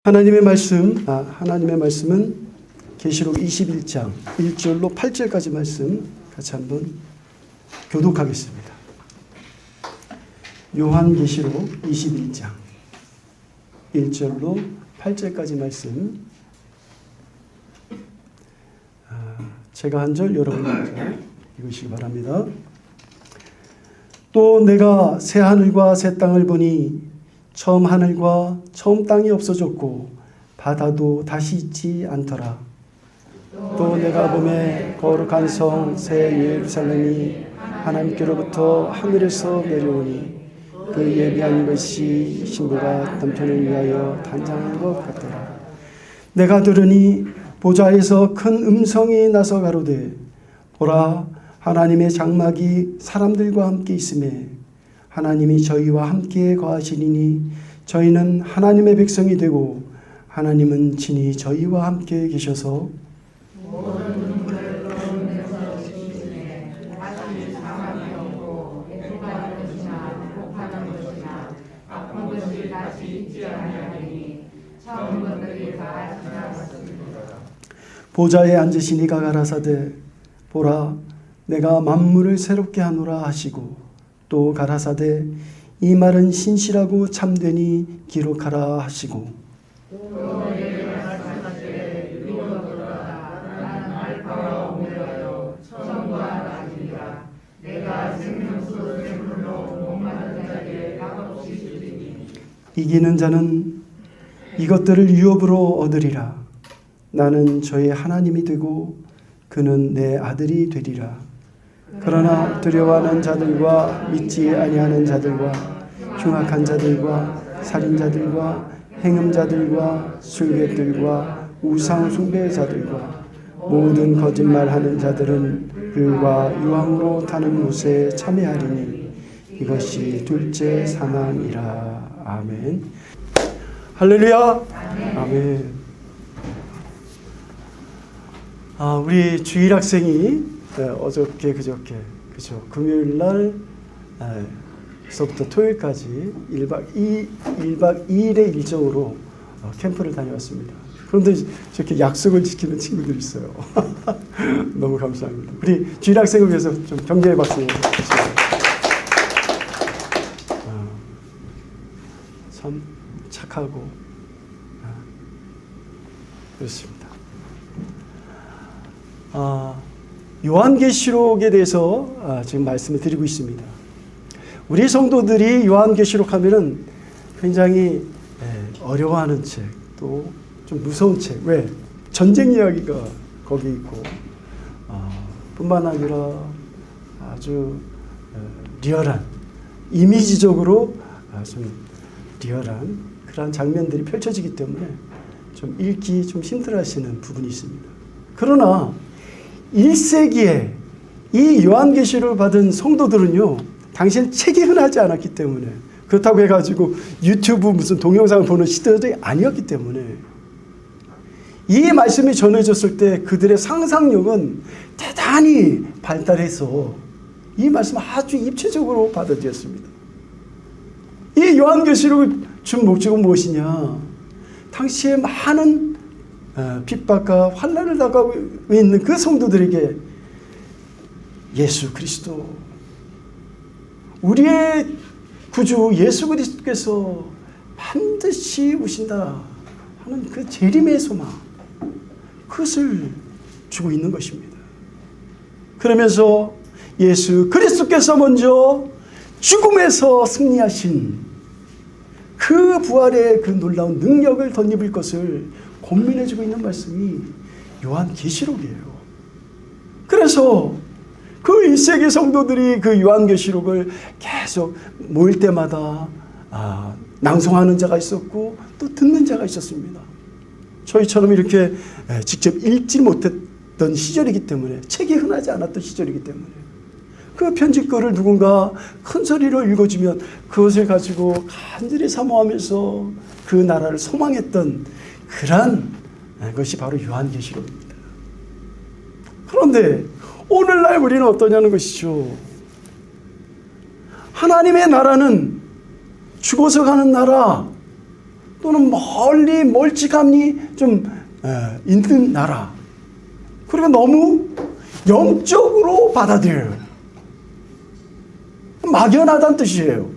하나님의 말씀은 계시록 21장 1절로 8절까지 말씀 같이 한번 교독하겠습니다. 요한계시록 21장 1절로 8절까지 말씀, 제가 한 절, 여러분이 한 절 읽으시기 바랍니다. 또 내가 새 하늘과 새 땅을 보니 처음 하늘과 처음 땅이 없어졌고 바다도 다시 있지 않더라. 또 내가 보매 거룩한 성 새 예루살렘이 하나님께로부터 하늘에서 내려오니 그 예비한 것이 신부가 남편을 위하여 단장한 것 같더라. 내가 들으니 보좌에서 큰 음성이 나서 가로되, 보라, 하나님의 장막이 사람들과 함께 있으매 하나님이 저희와 함께 거하시리니 저희는 하나님의 백성이 되고 하나님은 친히 저희와 함께 계셔서 보좌에 앉으시니가 가라사대, 보라, 내가 만물을 새롭게 하노라 하시고, 또 가라사대, 이 말은 신실하고 참되니 기록하라 하시고, 이기는 자는 이것들을 유업으로 얻으리라. 나는 저의 하나님이 되고 그는 내 아들이 되리라. 그러나 두려워하는 자들과 믿지 아니하는 자들과 흉악한 자들과 살인자들과 행음자들과 술객들과 우상 숭배자들과 모든 거짓말하는 자들은 불과 유황으로 타는 못에 참여하리니 이것이 둘째 사망이라. 아멘. 할렐루야. 아멘. 우리 주일 학생이 어저께 그저께 금요일 날서부터 토요일까지 1박 2일의 일정으로 캠프를 다녀왔습니다. 그런데 저렇게 약속을 지키는 친구들이 있어요. 너무 감사합니다. 우리 주일 학생을 위해서 좀 격려의 박수 해주세요. 참 착하고 그렇습니다. 요한계시록에 대해서 지금 말씀을 드리고 있습니다. 우리 성도들이 요한계시록 하면은 굉장히 어려워하는 책, 또 좀 무서운 책. 왜? 전쟁 이야기가 거기 있고, 뿐만 아니라 아주 리얼한, 이미지적으로 좀 리얼한 그런 장면들이 펼쳐지기 때문에 좀 읽기 좀 힘들어하시는 부분이 있습니다. 그러나 1세기에 이 요한계시록을 받은 성도들은요, 당시엔 책이 흔하지 않았기 때문에, 그렇다고 해가지고 유튜브 무슨 동영상을 보는 시대들이 아니었기 때문에 이 말씀이 전해졌을 때 그들의 상상력은 대단히 발달해서 이 말씀을 아주 입체적으로 받아들였습니다. 이 요한계시록을 준 목적은 무엇이냐? 당시에 많은 핍박과 환난을 당하고 있는 그 성도들에게 예수 그리스도, 우리의 구주 예수 그리스도께서 반드시 오신다 하는 그 재림의 소망, 그것을 주고 있는 것입니다. 그러면서 예수 그리스도께서 먼저 죽음에서 승리하신 그 부활의 그 놀라운 능력을 덧입을 것을 고민해주고 있는 말씀이 요한계시록이에요. 그래서 그 1세기 성도들이 그 요한계시록을 계속 모일 때마다 낭송하는 자가 있었고 또 듣는 자가 있었습니다. 저희처럼 이렇게 직접 읽지 못했던 시절이기 때문에, 책이 흔하지 않았던 시절이기 때문에 그 편집글을 누군가 큰 소리로 읽어주면 그것을 가지고 간절히 사모하면서 그 나라를 소망했던 그런 것이 바로 요한계시록입니다. 그런데 오늘날 우리는 어떠냐는 것이죠. 하나님의 나라는 죽어서 가는 나라, 또는 멀리 멀찌감히 좀 있는 나라, 그리고 너무 영적으로 받아들여요. 막연하다는 뜻이에요.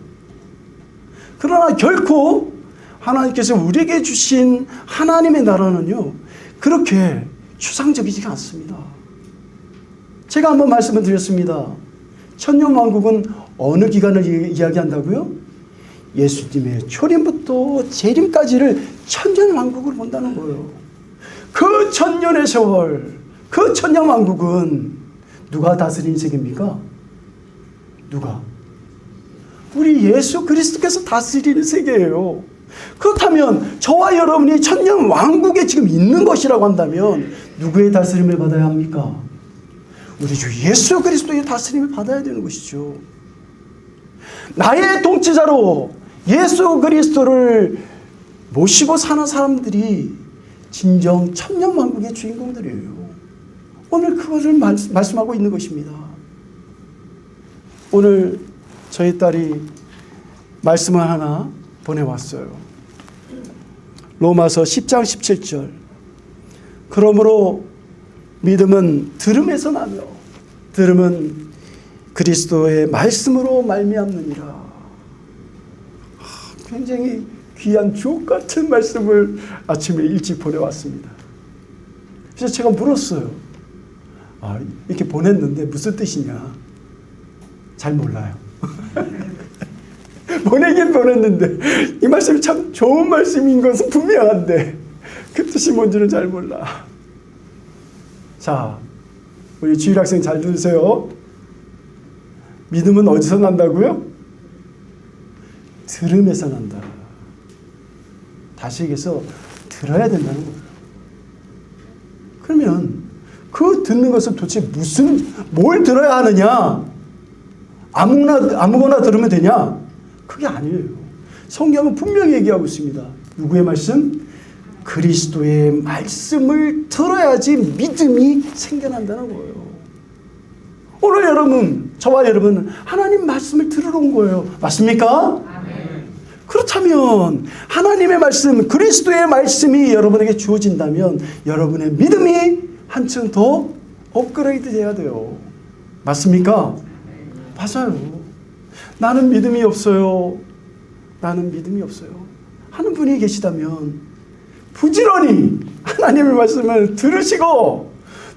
그러나 결코 하나님께서 우리에게 주신 하나님의 나라는요, 그렇게 추상적이지가 않습니다. 제가 한번 말씀을 드렸습니다. 천년왕국은 어느 기간을 이야기한다고요? 예수님의 초림부터 재림까지를 천년왕국으로 본다는 거예요. 그 천년의 세월, 그 천년왕국은 누가 다스리는 세계입니까? 누가? 우리 예수 그리스도께서 다스리는 세계예요. 그렇다면 저와 여러분이 천년왕국에 지금 있는 것이라고 한다면 누구의 다스림을 받아야 합니까? 우리 주 예수 그리스도의 다스림을 받아야 되는 것이죠. 나의 통치자로 예수 그리스도를 모시고 사는 사람들이 진정 천년왕국의 주인공들이에요. 오늘 그것을 말씀하고 있는 것입니다. 오늘 저희 딸이 말씀을 하나 보내왔어요. 로마서 10장 17절. 그러므로 믿음은 들음에서 나며 들음은 그리스도의 말씀으로 말미암느니라. 굉장히 귀한 주옥 같은 말씀을 아침에 일찍 보내왔습니다. 그래서 제가 물었어요. 이렇게 보냈는데 무슨 뜻이냐? 잘 몰라요. 보내긴 보냈는데 이 말씀이 참 좋은 말씀인 것은 분명한데 그 뜻이 뭔지는 잘 몰라. 자, 우리 주일학생 잘 들으세요. 믿음은 어디서 난다고요? 들음에서 난다. 다시 얘기해서 들어야 된다는 거예요. 그러면 그 듣는 것은 도대체 뭘 들어야 하느냐? 아무거나 들으면 되냐? 그게 아니에요. 성경은 분명히 얘기하고 있습니다. 누구의 말씀? 그리스도의 말씀을 들어야지 믿음이 생겨난다는 거예요. 오늘 여러분, 저와 여러분은 하나님 말씀을 들으러 온 거예요. 맞습니까? 아멘. 그렇다면 하나님의 말씀, 그리스도의 말씀이 여러분에게 주어진다면 여러분의 믿음이 한층 더 업그레이드 돼야 돼요. 맞습니까? 맞아요. 나는 믿음이 없어요. 나는 믿음이 없어요. 하는 분이 계시다면 부지런히 하나님의 말씀을 들으시고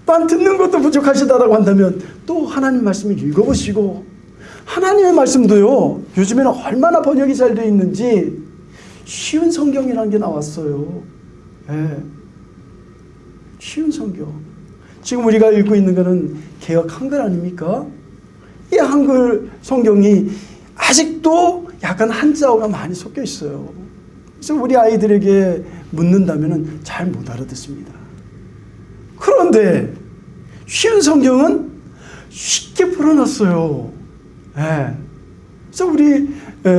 난 듣는 것도 부족하시다라고 한다면 또 하나님 말씀을 읽어보시고 하나님의 말씀도요. 요즘에는 얼마나 번역이 잘 되어 있는지 쉬운 성경이라는 게 나왔어요. 네. 쉬운 성경. 지금 우리가 읽고 있는 것은 개역 한글 아닙니까? 이 한글 성경이 아직도 약간 한자어가 많이 섞여 있어요. 그래서 우리 아이들에게 묻는다면 잘 못 알아듣습니다. 그런데 쉬운 성경은 쉽게 풀어놨어요. 네. 그래서 우리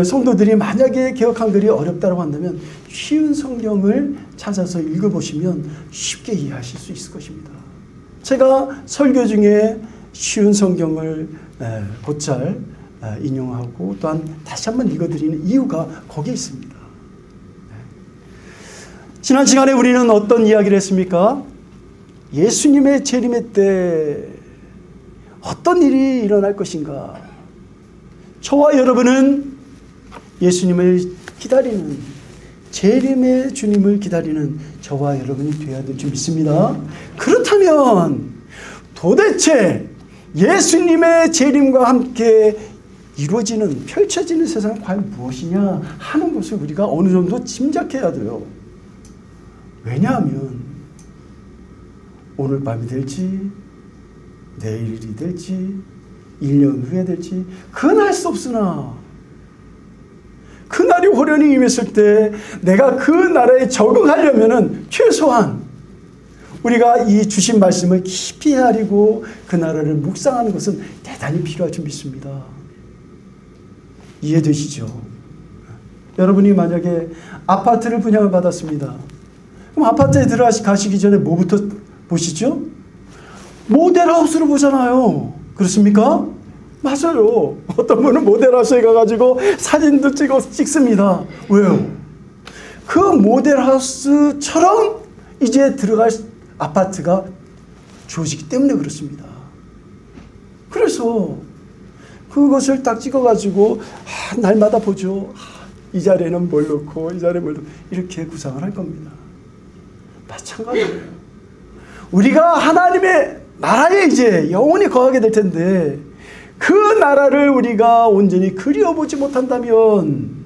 성도들이 만약에 개역 한글이 어렵다고 한다면 쉬운 성경을 찾아서 읽어보시면 쉽게 이해하실 수 있을 것입니다. 제가 설교 중에 쉬운 성경을 곧잘 인용하고 또한 다시 한번 읽어드리는 이유가 거기에 있습니다. 지난 시간에 우리는 어떤 이야기를 했습니까? 예수님의 재림의 때 어떤 일이 일어날 것인가? 저와 여러분은 예수님을 기다리는, 재림의 주님을 기다리는 저와 여러분이 되어야 될 줄 믿습니다. 그렇다면 도대체 예수님의 재림과 함께 이루어지는, 펼쳐지는 세상은 과연 무엇이냐 하는 것을 우리가 어느 정도 짐작해야 돼요. 왜냐하면 오늘 밤이 될지 내일이 될지 1년 후에 될지 그건 알 수 없으나 그날이 호련히 임했을 때 내가 그 나라에 적응하려면은 최소한 우리가 이 주신 말씀을 깊이 헤아리고 그 나라를 묵상하는 것은 대단히 필요할 줄 믿습니다. 이해되시죠? 여러분이 만약에 아파트를 분양을 받았습니다. 그럼 아파트에 들어가시기 전에 뭐부터 보시죠? 모델하우스를 보잖아요. 그렇습니까? 맞아요. 어떤 분은 모델하우스에 가가지고 사진도 찍습니다. 왜요? 그 모델하우스처럼 이제 들어갈 아파트가 주어지기 때문에 그렇습니다. 그래서 그것을 딱 찍어가지고 날마다 보죠. 이 자리에는 뭘 넣고 이 자리에 뭘 넣고 이렇게 구상을 할 겁니다. 마찬가지예요. 우리가 하나님의 나라에 이제 영원히 거하게 될 텐데 그 나라를 우리가 온전히 그려보지 못한다면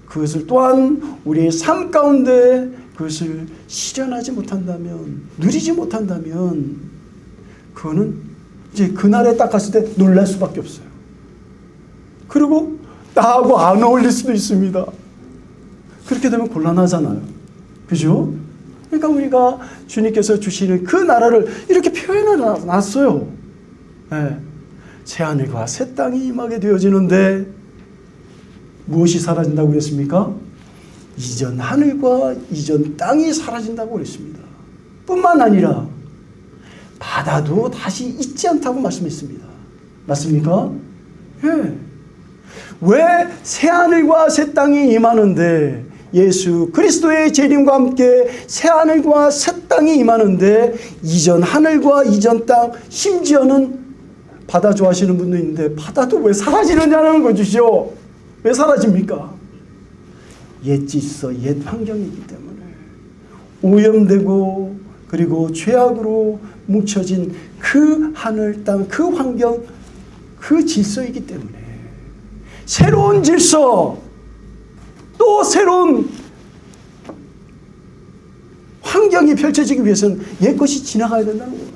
그것을 또한 우리의 삶 가운데 그것을 실현하지 못한다면 누리지 못한다면 그거는 이제 그날에 딱 갔을 때 놀랄 수밖에 없어요. 그리고 나하고 안 어울릴 수도 있습니다. 그렇게 되면 곤란하잖아요. 그죠? 그러니까 우리가 주님께서 주시는 그 나라를 이렇게 표현해 놨어요. 네. 새 하늘과 새 땅이 임하게 되어지는데 무엇이 사라진다고 그랬습니까? 이전 하늘과 이전 땅이 사라진다고 그랬습니다. 뿐만 아니라 바다도 다시 있지 않다고 말씀했습니다. 맞습니까? 예. 왜 새 하늘과 새 땅이 임하는데 예수 그리스도의 재림과 함께 새 하늘과 새 땅이 임하는데 이전 하늘과 이전 땅 심지어는 바다 좋아하시는 분도 있는데 바다도 왜 사라지느냐는 거죠. 왜 사라집니까? 옛 질서, 옛 환경이기 때문에 오염되고 그리고 죄악으로 뭉쳐진 그 하늘, 땅, 그 환경, 그 질서이기 때문에 새로운 질서, 또 새로운 환경이 펼쳐지기 위해서는 옛 것이 지나가야 된다는 거예요.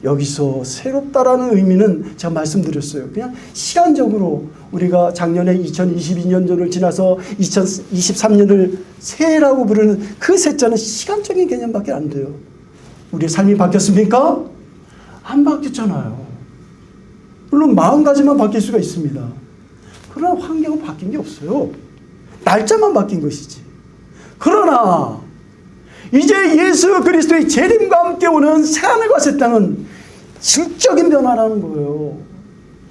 여기서 새롭다라는 의미는 제가 말씀드렸어요. 그냥 시간적으로 우리가 작년에 2022년도를 지나서 2023년을 새해라고 부르는 그 새자는 시간적인 개념밖에 안 돼요. 우리의 삶이 바뀌었습니까? 안 바뀌었잖아요. 물론 마음가짐만 바뀔 수가 있습니다. 그러나 환경은 바뀐 게 없어요. 날짜만 바뀐 것이지. 그러나 이제 예수 그리스도의 재림과 함께 오는 새하늘과 새 땅은 질적인 변화라는 거예요.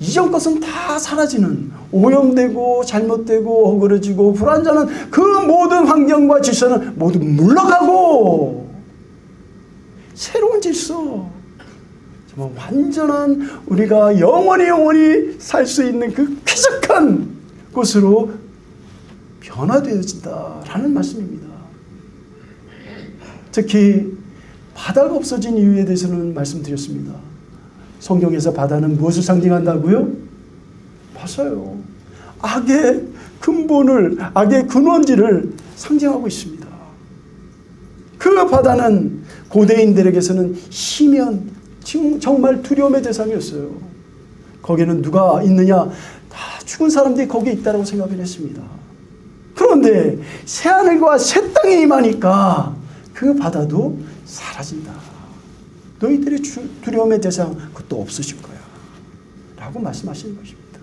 이전 것은 다 사라지는, 오염되고 잘못되고 어그러지고 불완전한 그 모든 환경과 질서는 모두 물러가고 새로운 질서, 정말 완전한 우리가 영원히 살 수 있는 그 쾌적한 곳으로 변화되어진다라는 말씀입니다. 특히 바다가 없어진 이유에 대해서는 말씀드렸습니다. 성경에서 바다는 무엇을 상징한다고요? 맞아요. 악의 근본을, 악의 근원지를 상징하고 있습니다. 그 바다는 고대인들에게서는 희면, 정말 두려움의 대상이었어요. 거기는 누가 있느냐? 다 죽은 사람들이 거기에 있다고 생각을 했습니다. 그런데 새하늘과 새 땅에 임하니까 그 바다도 사라진다. 너희들의 두려움의 대상 그것도 없으실 거야 라고 말씀하시는 것입니다.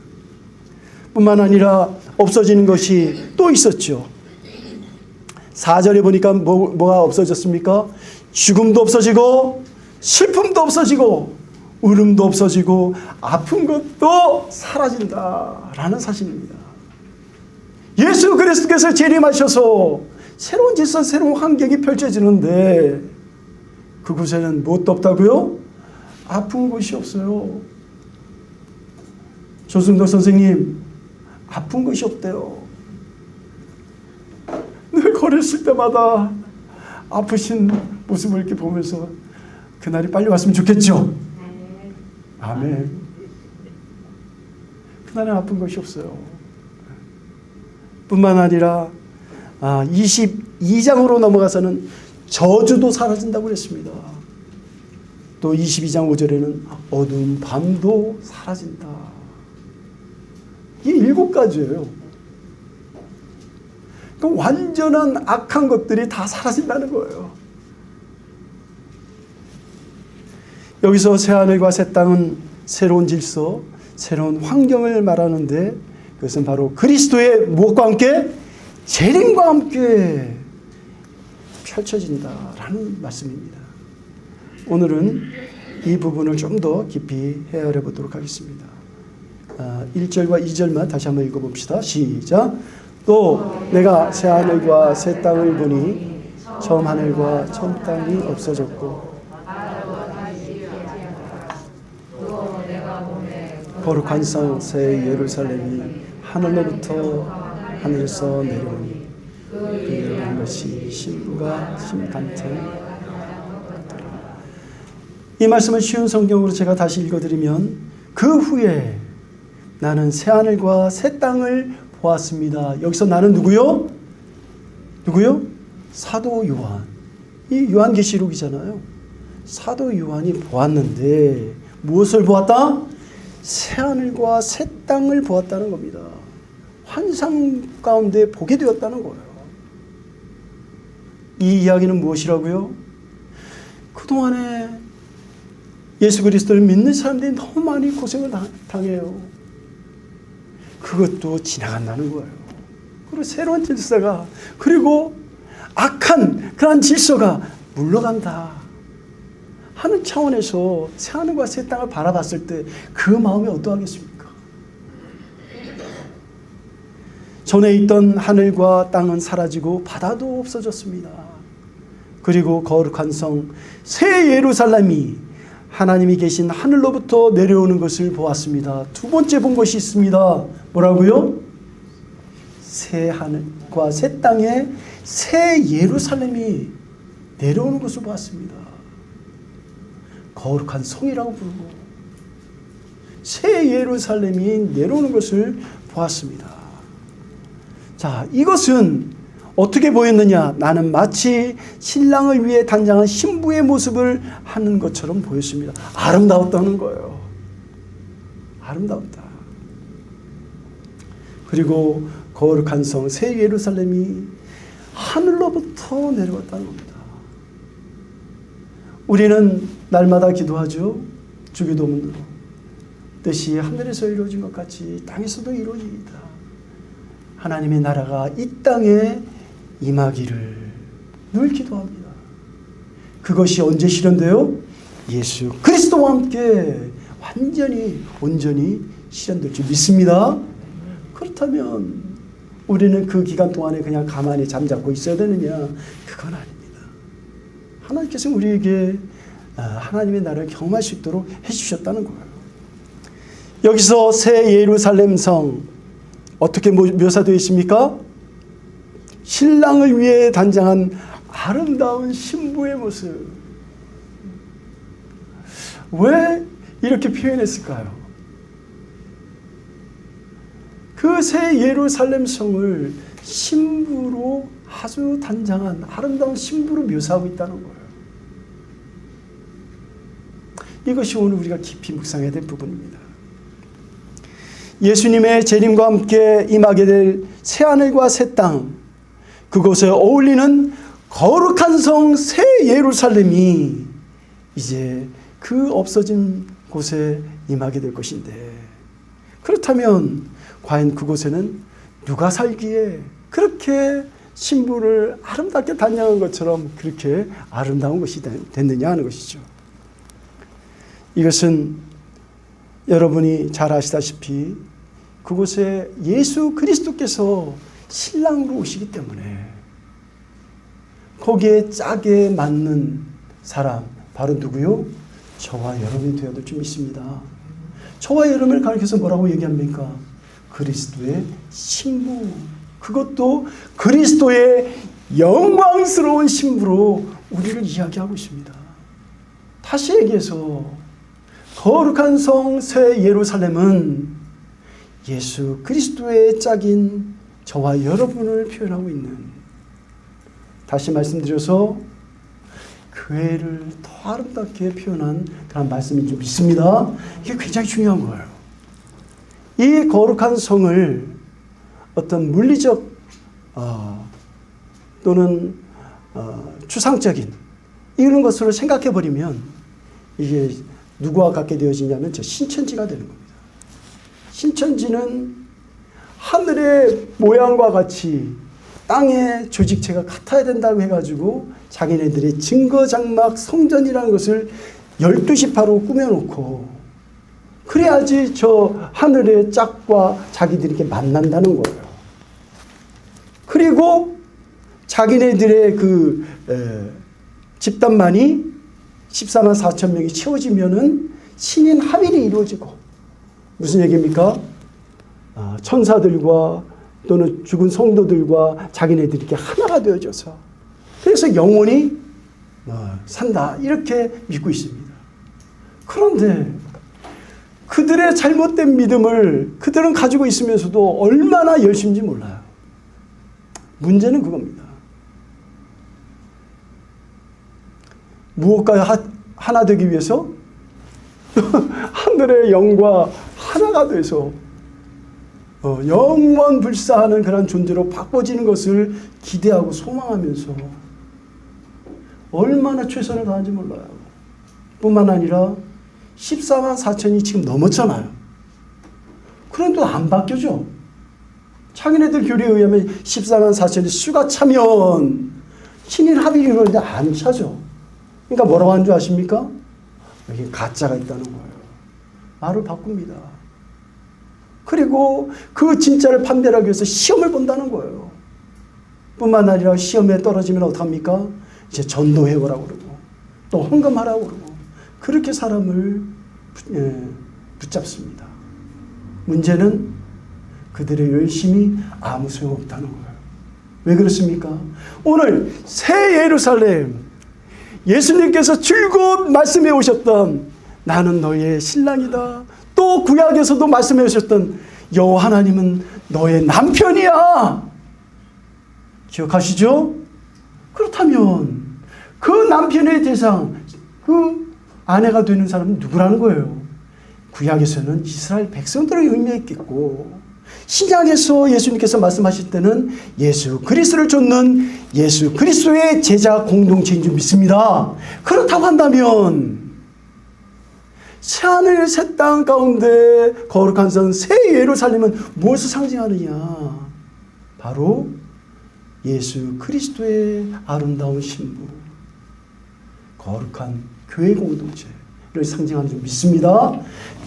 뿐만 아니라 없어지는 것이 또 있었죠. 4절에 보니까 뭐가 없어졌습니까? 죽음도 없어지고 슬픔도 없어지고 울음도 없어지고 아픈 것도 사라진다라는 사실입니다. 예수 그리스도께서 재림하셔서 새로운 질서, 새로운 환경이 펼쳐지는데 그곳에는 무엇도 없다고요? 아픈 것이 없어요. 조승덕 선생님, 아픈 것이 없대요. 늘 걸었을 때마다 아프신 모습을 이렇게 보면서 그날이 빨리 왔으면 좋겠죠? 아멘. 그날은 아픈 것이 없어요. 뿐만 아니라 22장으로 넘어가서는 저주도 사라진다고 그랬습니다. 또 22장 5절에는 어두운 밤도 사라진다. 이 7가지예요. 그러니까 완전한 악한 것들이 다 사라진다는 거예요. 여기서 새하늘과 새 땅은 새로운 질서, 새로운 환경을 말하는데 그것은 바로 그리스도의 무엇과 함께? 재림과 함께 펼쳐진다라는 말씀입니다. 오늘은 이 부분을 좀 더 깊이 헤아려 보도록 하겠습니다. 1절과 2절만 다시 한번 읽어봅시다. 시작. 또 내가 새 하늘과 새 땅을 보니 처음 하늘과 처음 땅이 없어졌고 거룩한 성 새 예루살렘이 하늘로부터 하늘에서 내려오니 그에 내려온 것이 신부가 심단처럼. 이 말씀을 쉬운 성경으로 제가 다시 읽어드리면 그 후에 나는 새 하늘과 새 땅을 보았습니다. 여기서 나는 누구요? 누구요? 사도 요한. 이 요한계시록이잖아요. 사도 요한이 보았는데 무엇을 보았다? 새 하늘과 새 땅을 보았다는 겁니다. 환상 가운데 보게 되었다는 거예요. 이 이야기는 무엇이라고요? 그동안에 예수 그리스도를 믿는 사람들이 너무 많이 고생을 당해요. 그것도 지나간다는 거예요. 그리고 새로운 질서가, 그리고 악한 그런 질서가 물러간다 하는 차원에서 새하늘과 새 땅을 바라봤을 때 그 마음이 어떠하겠습니까? 전에 있던 하늘과 땅은 사라지고 바다도 없어졌습니다. 그리고 거룩한 성 새 예루살렘이 하나님이 계신 하늘로부터 내려오는 것을 보았습니다. 두 번째 본 것이 있습니다. 뭐라고요? 새 하늘과 새 땅에 새 예루살렘이 내려오는 것을 보았습니다. 거룩한 성이라고 부르고 새 예루살렘이 내려오는 것을 보았습니다. 자, 이것은 어떻게 보였느냐? 나는 마치 신랑을 위해 단장한 신부의 모습을 하는 것처럼 보였습니다. 아름다웠다는 거예요. 아름다웠다. 그리고 거룩한 성 새 예루살렘이 하늘로부터 내려왔다는 겁니다. 우리는 날마다 기도하죠. 주기도문으로 뜻이 하늘에서 이루어진 것 같이 땅에서도 이루어집니다. 하나님의 나라가 이 땅에 임하기를 늘 기도합니다. 그것이 언제 실현돼요? 예수 그리스도와 함께 완전히 온전히 실현될 줄 믿습니다. 그렇다면 우리는 그 기간 동안에 그냥 가만히 잠자고 있어야 되느냐? 그건 아닙니다. 하나님께서 우리에게 하나님의 나라를 경험할 수 있도록 해주셨다는 거예요. 여기서 새 예루살렘 성 어떻게 묘사되어 있습니까? 신랑을 위해 단장한 아름다운 신부의 모습. 왜 이렇게 표현했을까요? 그 새 예루살렘 성을 신부로 아주 단장한 아름다운 신부로 묘사하고 있다는 거예요. 이것이 오늘 우리가 깊이 묵상해야 될 부분입니다. 예수님의 재림과 함께 임하게 될 새하늘과 새 땅, 그곳에 어울리는 거룩한 성 새 예루살렘이 이제 그 없어진 곳에 임하게 될 것인데, 그렇다면 과연 그곳에는 누가 살기에 그렇게 신부를 아름답게 단장한 것처럼 그렇게 아름다운 것이 됐느냐 하는 것이죠. 이것은 여러분이 잘 아시다시피 그곳에 예수 그리스도께서 신랑으로 오시기 때문에 거기에 짝에 맞는 사람, 바로 누구요? 저와 여러분이 되어야 될 줄 믿습니다. 저와 여러분을 가리켜서 뭐라고 얘기합니까? 그리스도의 신부. 그것도 그리스도의 영광스러운 신부로 우리를 이야기하고 있습니다. 다시 얘기해서 거룩한 성 새 예루살렘은 예수 그리스도의 짝인 저와 여러분을 표현하고 있는, 다시 말씀드려서 교회를 더 아름답게 표현한 그런 말씀인 줄 믿습니다. 이게 굉장히 중요한 거예요. 이 거룩한 성을 어떤 물리적 또는 추상적인 이런 것으로 생각해버리면 이게 누구와 같게 되어지냐면 저 신천지가 되는 겁니다. 신천지는 하늘의 모양과 같이 땅의 조직체가 같아야 된다고 해가지고 자기네들의 증거장막 성전이라는 것을 12시파로 꾸며놓고, 그래야지 저 하늘의 짝과 자기들이 이렇게 만난다는 거예요. 그리고 자기네들의 그 집단만이 14만 4천 명이 채워지면은 신인 합일이 이루어지고, 무슨 얘기입니까? 천사들과 또는 죽은 성도들과 자기네들이 이렇게 하나가 되어져서, 그래서 영원히 산다, 이렇게 믿고 있습니다. 그런데 그들의 잘못된 믿음을 그들은 가지고 있으면서도 얼마나 열심인지 몰라요. 문제는 그겁니다. 무엇과 하나 되기 위해서 하늘의 영과 하나가 돼서 영원불사하는 그런 존재로 바꿔지는 것을 기대하고 소망하면서 얼마나 최선을 다하는지 몰라요. 뿐만 아니라 14만 4천이 지금 넘었잖아요. 그런데 안 바뀌어져. 자기네들 교리에 의하면 14만 4천이 수가 차면 신인 합의를 이루는데 안 차죠. 그러니까 뭐라고 하는 줄 아십니까? 여기 가짜가 있다는 거예요. 말을 바꿉니다. 그리고 그 진짜를 판별하기 위해서 시험을 본다는 거예요. 뿐만 아니라 시험에 떨어지면 어떡합니까? 이제 전도해오라고 그러고 또 헌금하라고 그러고 그렇게 사람을 붙잡습니다. 문제는 그들의 열심이 아무 소용없다는 거예요. 왜 그렇습니까? 오늘 새 예루살렘, 예수님께서 줄곧 말씀해 오셨던 나는 너의 신랑이다. 또 구약에서도 말씀해 오셨던 여호와 하나님은 너의 남편이야. 기억하시죠? 그렇다면 그 남편의 대상, 그 아내가 되는 사람은 누구라는 거예요? 구약에서는 이스라엘 백성들을 의미했겠고, 신약에서 예수님께서 말씀하실 때는 예수 그리스도를 쫓는 예수 그리스도의 제자 공동체인 줄 믿습니다. 그렇다고 한다면 새하늘 새 땅 가운데 거룩한 산 새 예루살렘은 무엇을 상징하느냐? 바로 예수 그리스도의 아름다운 신부, 거룩한 교회 공동체를 상징하는 줄 믿습니다.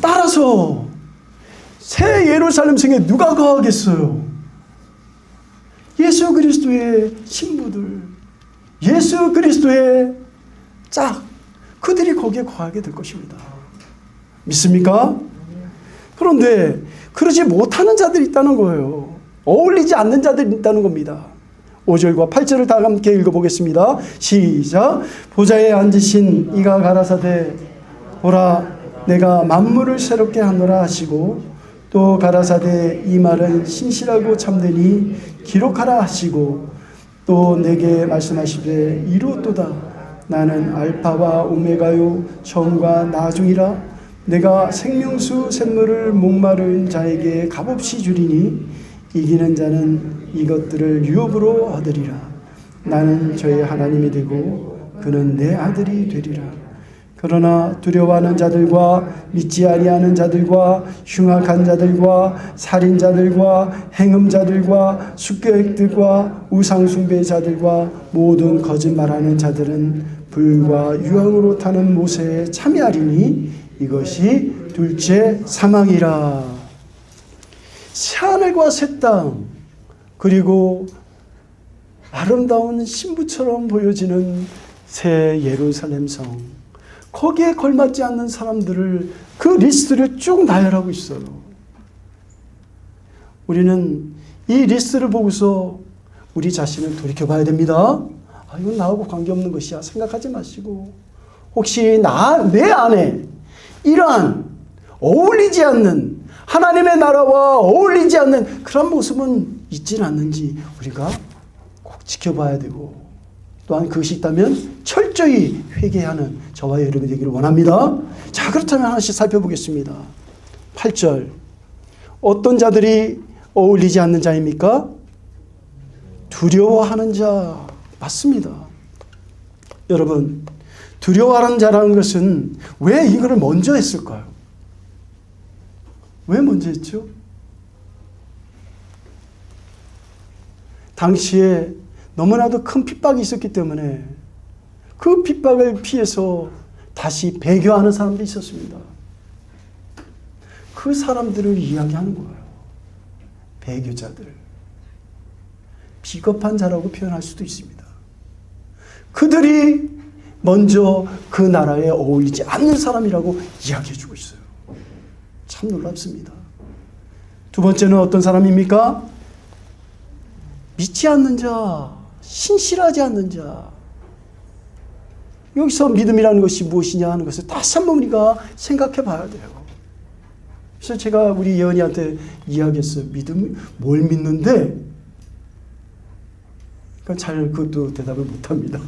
따라서 새 예루살렘 성에 누가 거하겠어요? 예수 그리스도의 신부들, 예수 그리스도의 짝, 그들이 거기에 거하게 될 것입니다. 믿습니까? 그런데 그러지 못하는 자들이 있다는 거예요. 어울리지 않는 자들이 있다는 겁니다. 5절과 8절을 다 함께 읽어보겠습니다. 시작. 보좌에 앉으신 이가 가라사대 보라 내가 만물을 새롭게 하노라 하시고, 또 가라사대 이 말은 신실하고 참되니 기록하라 하시고, 또 내게 말씀하시되 이루었도다. 나는 알파와 오메가요 처음과 나중이라. 내가 생명수 샘물을 목마른 자에게 값없이 주리니 이기는 자는 이것들을 유업으로 얻으리라. 나는 저의 하나님이 되고 그는 내 아들이 되리라. 그러나 두려워하는 자들과 믿지 아니하는 자들과 흉악한 자들과 살인자들과 행음자들과 숫교객들과 우상숭배자들과 모든 거짓말하는 자들은 불과 유황으로 타는 모세에 참여하리니 이것이 둘째 사망이라. 새하늘과 새 땅, 그리고 아름다운 신부처럼 보여지는 새 예루살렘 성, 거기에 걸맞지 않는 사람들을, 그 리스트를 쭉 나열하고 있어요. 우리는 이 리스트를 보고서 우리 자신을 돌이켜봐야 됩니다. 이건 나하고 관계없는 것이야 생각하지 마시고, 혹시 내 안에 이러한 어울리지 않는, 하나님의 나라와 어울리지 않는 그런 모습은 있지는 않는지 우리가 꼭 지켜봐야 되고, 또한 그것이 있다면 철저히 회개하는 저와 여러분이 되기를 원합니다. 자, 그렇다면 하나씩 살펴보겠습니다. 8절. 어떤 자들이 어울리지 않는 자입니까? 두려워하는 자. 맞습니다. 여러분, 두려워하는 자라는 것은 왜 이거를 먼저 했을까요? 왜 먼저 했죠? 당시에 너무나도 큰 핍박이 있었기 때문에 그 핍박을 피해서 다시 배교하는 사람들이 있었습니다. 그 사람들을 이야기하는 거예요. 배교자들. 비겁한 자라고 표현할 수도 있습니다. 그들이 먼저 그 나라에 어울리지 않는 사람이라고 이야기해주고 있어요. 참 놀랍습니다. 두 번째는 어떤 사람입니까? 믿지 않는 자, 신실하지 않는 자. 여기서 믿음이라는 것이 무엇이냐 하는 것을 다시 한번 우리가 생각해 봐야 돼요. 그래서 제가 우리 예언이한테 이야기했어요. 믿음, 뭘 믿는데? 그러니까 잘 그것도 대답을 못 합니다.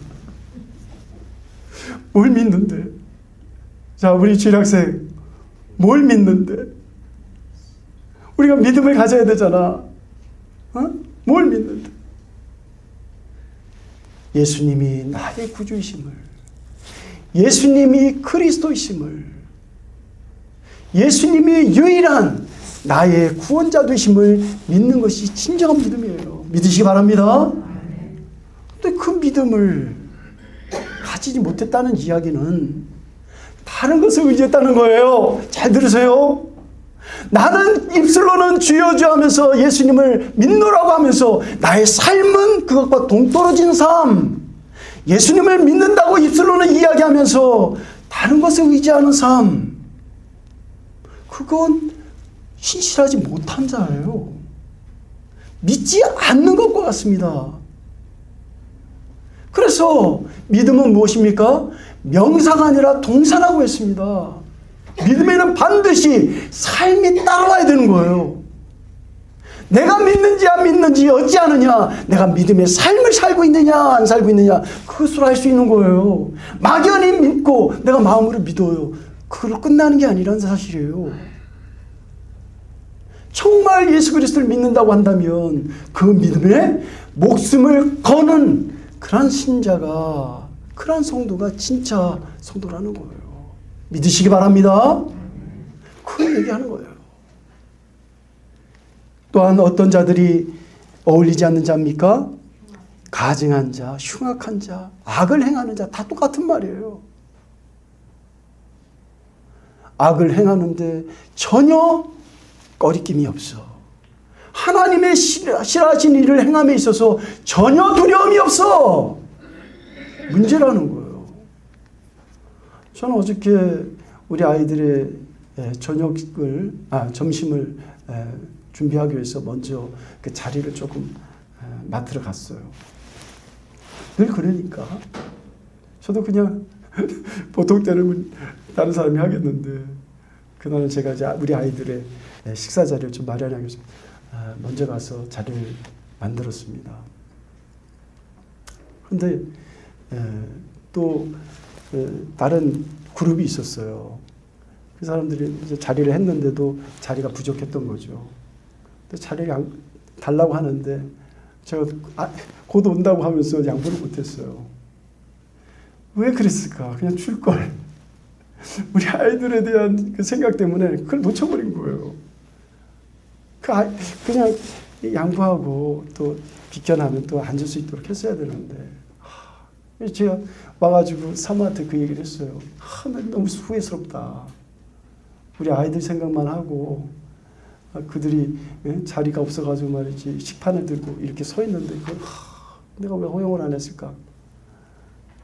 뭘 믿는데? 자, 우리 주일학생, 뭘 믿는데? 우리가 믿음을 가져야 되잖아. 어? 뭘 믿는데? 예수님이 나의 구주이심을, 예수님이 그리스도이심을, 예수님이 유일한 나의 구원자 되심을 믿는 것이 진정한 믿음이에요. 믿으시기 바랍니다. 근데 그 믿음을 가지지 못했다는 이야기는 다른 것을 의지했다는 거예요. 잘 들으세요. 나는 입술로는 주여 주여 하면서 예수님을 믿노라고 하면서 나의 삶은 그것과 동떨어진 삶, 예수님을 믿는다고 입술로는 이야기하면서 다른 것을 의지하는 삶, 그건 신실하지 못한 자예요. 믿지 않는 것과 같습니다. 그래서 믿음은 무엇입니까? 명사가 아니라 동사라고 했습니다. 믿음에는 반드시 삶이 따라와야 되는 거예요. 내가 믿는지 안 믿는지 어찌하느냐, 내가 믿음의 삶을 살고 있느냐 안 살고 있느냐, 그것으로 알 수 있는 거예요. 막연히 믿고 내가 마음으로 믿어요. 그걸로 끝나는 게 아니라는 사실이에요. 정말 예수 그리스도를 믿는다고 한다면 그 믿음에 목숨을 거는 그런 신자가, 그런 성도가 진짜 성도라는 거예요. 믿으시기 바랍니다. 그 얘기하는 거예요. 또한 어떤 자들이 어울리지 않는 자입니까? 가증한 자, 흉악한 자, 악을 행하는 자, 다 똑같은 말이에요. 악을 행하는데 전혀 꺼리낌이 없어. 하나님의 싫어하신 일을 행함에 있어서 전혀 두려움이 없어. 문제라는 거예요. 저는 어저께 우리 아이들의 점심을 준비하기 위해서 먼저 그 자리를 조금 맡으러 갔어요. 늘 그러니까. 저도 그냥 보통 때는 다른 사람이 하겠는데, 그날은 제가 이제 우리 아이들의 식사 자리를 좀 마련하기 위해서 먼저 가서 자리를 만들었습니다. 그런데 또 다른 그룹이 있었어요. 그 사람들이 이제 자리를 했는데도 자리가 부족했던 거죠. 자리를 달라고 하는데 제가 곧 온다고 하면서 양보를 못했어요. 왜 그랬을까? 그냥 줄 걸. 우리 아이들에 대한 그 생각 때문에 그걸 놓쳐버린 거예요. 그냥 양보하고 또 비켜나면 또 앉을 수 있도록 했어야 되는데, 제가 와가지고 사모한테 그 얘기를 했어요. 너무 후회스럽다. 우리 아이들 생각만 하고 그들이 자리가 없어가지고 말이지 식판을 들고 이렇게 서 있는데 그걸 내가 왜 허용을 안 했을까?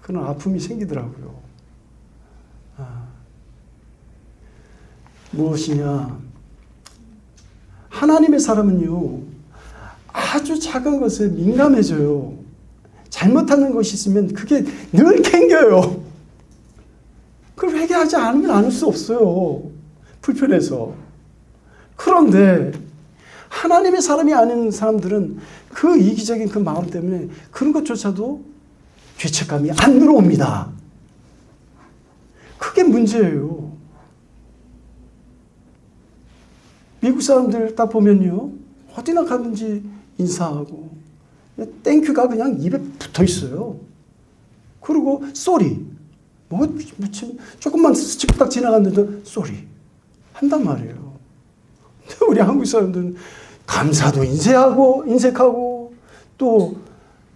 그런 아픔이 생기더라고요. 무엇이냐? 하나님의 사람은요, 아주 작은 것에 민감해져요. 잘못하는 것이 있으면 그게 늘 캥겨요. 그걸 회개하지 않으면 않을 수 없어요. 불편해서. 그런데 하나님의 사람이 아닌 사람들은 그 이기적인 그 마음 때문에 그런 것조차도 죄책감이 안 들어옵니다. 그게 문제예요. 미국 사람들 딱 보면요, 어디나 가든지 인사하고 땡큐가 그냥 입에 붙어 있어요. 그리고 쏘리, 조금만 스치고 딱 지나갔는데 쏘리 한단 말이에요. 근데 우리 한국 사람들은 감사도 인색하고 또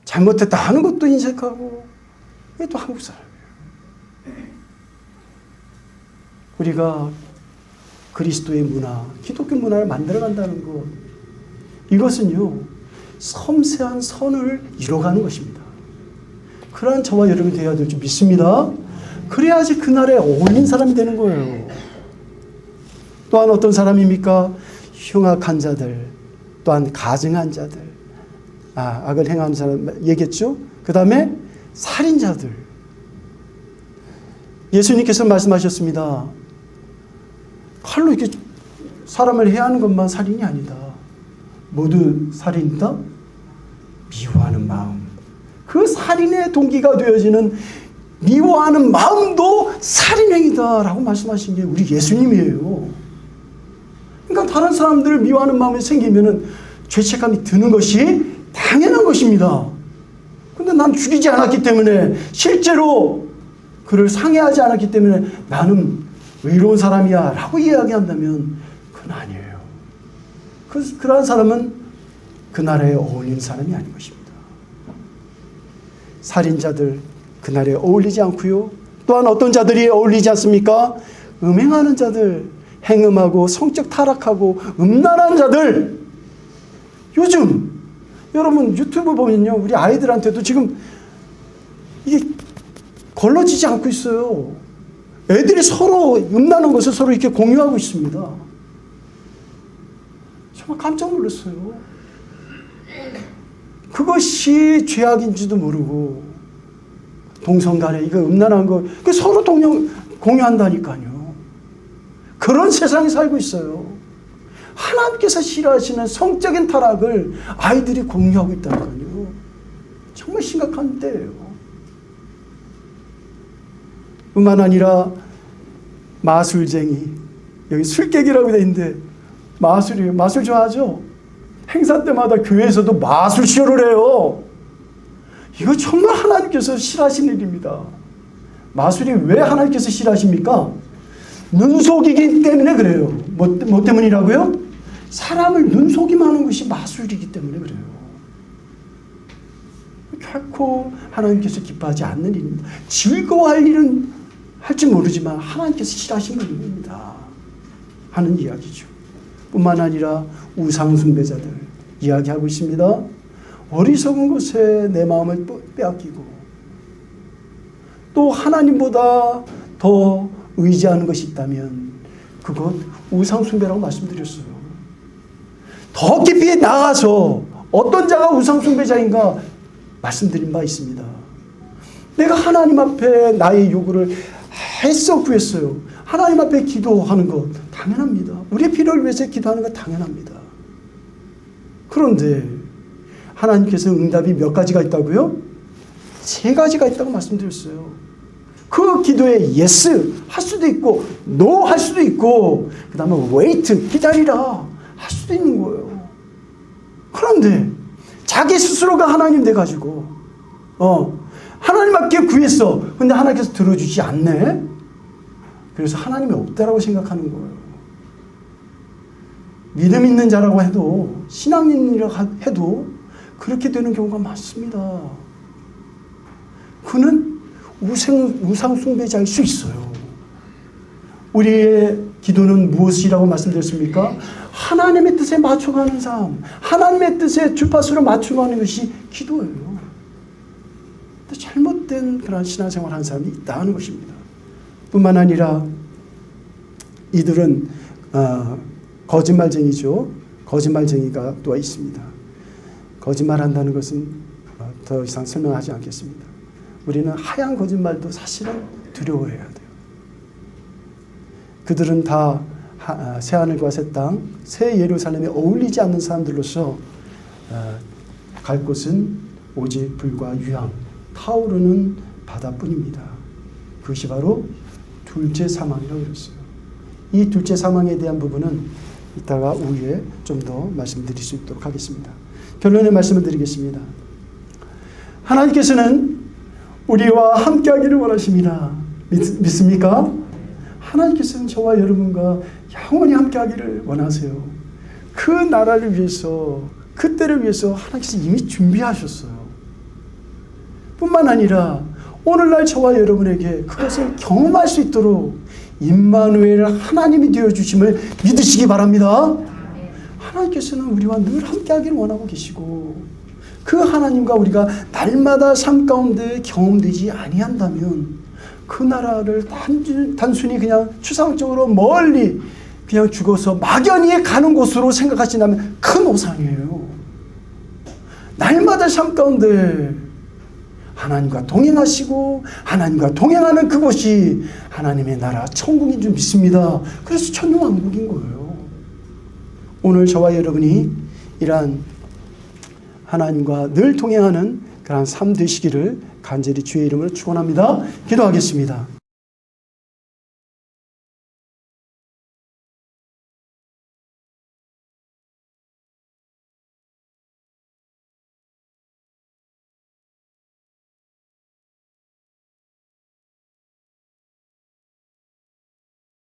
잘못했다 하는 것도 인색하고, 이게 또 한국 사람이에요. 우리가 그리스도의 문화, 기독교 문화를 만들어간다는 것, 이것은요, 섬세한 선을 이뤄가는 것입니다. 그러한 저와 여러분이 되어야 될 줄 믿습니다. 그래야지 그날에 어울린 사람이 되는 거예요. 또한 어떤 사람입니까? 흉악한 자들, 또한 가증한 자들, 악을 행하는 사람 얘기했죠. 그 다음에 살인자들. 예수님께서 말씀하셨습니다. 칼로 이렇게 사람을 해하는 것만 살인이 아니다. 모두 살인이다? 미워하는 마음. 그 살인의 동기가 되어지는 미워하는 마음도 살인행위다라고 말씀하신 게 우리 예수님이에요. 그러니까 다른 사람들을 미워하는 마음이 생기면은 죄책감이 드는 것이 당연한 것입니다. 근데 난 죽이지 않았기 때문에, 실제로 그를 상해하지 않았기 때문에 나는 외로운 사람이야 라고 이야기한다면 그건 아니에요. 그러한 사람은 그 나라에 어울리는 사람이 아닌 것입니다. 살인자들 그날에 어울리지 않고요. 또한 어떤 자들이 어울리지 않습니까? 음행하는 자들, 행음하고 성적 타락하고 음란한 자들. 요즘 여러분 유튜브 보면요, 우리 아이들한테도 지금 이게 걸러지지 않고 있어요. 애들이 서로 음란한 것을 서로 이렇게 공유하고 있습니다. 정말 깜짝 놀랐어요. 그것이 죄악인지도 모르고 동성간에 이거 음란한 거 서로 공유한다니까요. 그런 세상에 살고 있어요. 하나님께서 싫어하시는 성적인 타락을 아이들이 공유하고 있다니까요. 정말 심각한 때예요. 뿐만 아니라 마술쟁이, 여기 술객이라고 되어 있는데 마술이에요. 마술 좋아하죠? 행사 때마다 교회에서도 마술 쇼를 해요. 이거 정말 하나님께서 싫어하시는 일입니다. 마술이 왜 하나님께서 싫어하십니까? 눈속이기 때문에 그래요. 뭐 때문이라고요? 사람을 눈속이만 하는 것이 마술이기 때문에 그래요. 결코 하나님께서 기뻐하지 않는 일입니다. 즐거워할 일은 할지 모르지만 하나님께서 싫어하시는 일입니다 하는 이야기죠. 뿐만 아니라 우상숭배자들 이야기하고 있습니다. 어리석은 것에 내 마음을 빼앗기고 또 하나님보다 더 의지하는 것이 있다면 그것 우상숭배라고 말씀드렸어요. 더 깊이 나가서 어떤 자가 우상숭배자인가 말씀드린 바 있습니다. 내가 하나님 앞에 나의 요구를 애써 구했어요. 하나님 앞에 기도하는 것 당연합니다. 우리의 필요를 위해서 기도하는 것 당연합니다. 그런데 하나님께서 응답이 몇 가지가 있다고요? 3가지가 있다고 말씀드렸어요. 그 기도에 yes 할 수도 있고 no 할 수도 있고 그 다음에 wait 기다리라 할 수도 있는 거예요. 그런데 자기 스스로가 하나님 돼가지고 하나님 앞에 구했어. 근데 하나님께서 들어주지 않네. 그래서 하나님이 없다라고 생각하는 거예요. 믿음 있는 자라고 해도 신앙 있는 자라고 해도 그렇게 되는 경우가 많습니다. 그는 우상숭배자일 수 있어요. 우리의 기도는 무엇이라고 말씀드렸습니까? 하나님의 뜻에 맞춰가는 삶, 하나님의 뜻에 주파수를 맞춰가는 것이 기도예요. 잘못된 그런 신앙생활을 하는 사람이 있다는 것입니다. 뿐만 아니라 이들은 거짓말쟁이죠. 거짓말쟁이가 또 있습니다. 거짓말한다는 것은 더 이상 설명하지 않겠습니다. 우리는 하얀 거짓말도 사실은 두려워해야 돼요. 그들은 다 새하늘과 새 땅, 새 예루살렘에 어울리지 않는 사람들로서 갈 곳은 오직 불과 유황, 타오르는 바다뿐입니다. 그것이 바로 둘째 사망이라고 그랬어요. 이 둘째 사망에 대한 부분은 이따가 후에 좀 더 말씀드릴 수 있도록 하겠습니다. 결론의 말씀을 드리겠습니다. 하나님께서는 우리와 함께하기를 원하십니다. 믿습니까? 하나님께서는 저와 여러분과 영원히 함께하기를 원하세요. 그 나라를 위해서, 그 때를 위해서 하나님께서 이미 준비하셨어요. 뿐만 아니라 오늘날 저와 여러분에게 그것을 경험할 수 있도록 임마누엘 하나님이 되어주심을 믿으시기 바랍니다. 하나님께서는 우리와 늘 함께하기를 원하고 계시고, 그 하나님과 우리가 날마다 삶 가운데 경험되지 아니한다면 그 나라를 단순히 그냥 추상적으로 멀리 그냥 죽어서 막연히 가는 곳으로 생각하신다면 큰 오산이에요. 날마다 삶 가운데 하나님과 동행하시고 하나님과 동행하는 그곳이 하나님의 나라 천국인 줄 믿습니다. 그래서 천년왕국인 거예요. 오늘 저와 여러분이 이러한 하나님과 늘 동행하는 그런 삶 되시기를 간절히 주의 이름으로 축원합니다. 기도하겠습니다.